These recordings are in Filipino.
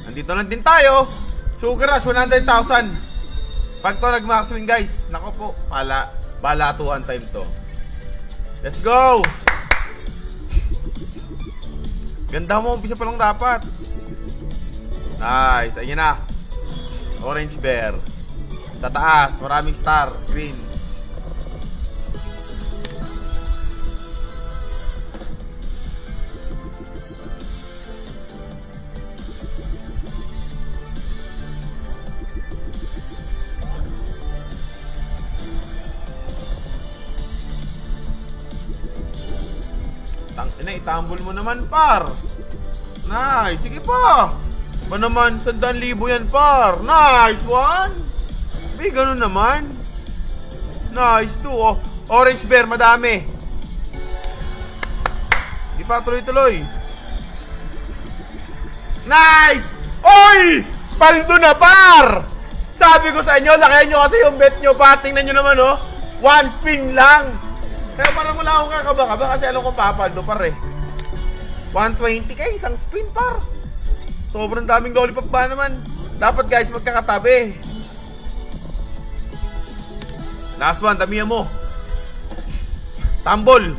Nandito na din tayo. Sugar Rush, 100,000. Pag to nag-max win guys, nako po, balatuhan time to. Let's go! Ganda mo, umpisa pa lang dapat. Nice, ayun na. Orange bear. Sa taas, maraming star. Green. Tangina, itambol mo naman, par. Nice, sige pa. Ba naman, 100,000 yan, par. Nice one. May ganun naman. Nice too. Oh, orange bear, madami. Di pa tuloy-tuloy. Nice. Oy, paldo na, par. Sabi ko sa inyo, lakayan nyo kasi yung bet nyo, pa. Tingnan nyo naman, oh. One spin lang. Kaya parang wala akong kakaba-kaba kasi alam ko papaldo, par eh. 120 kay isang spin, par. Sobrang daming lollipop ba naman. Dapat guys magkakatabi. Last one, damihan mo. Tambol.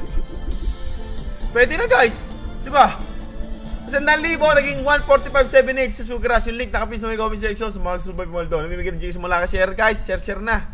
Pwede na guys, di ba? 100,000 naging 145.78 sa Sugar Rush. Yung link nakapin sa may comment section. Sa mga survive mo doon. Namimigay ng GX mo lang ka share guys. Share na.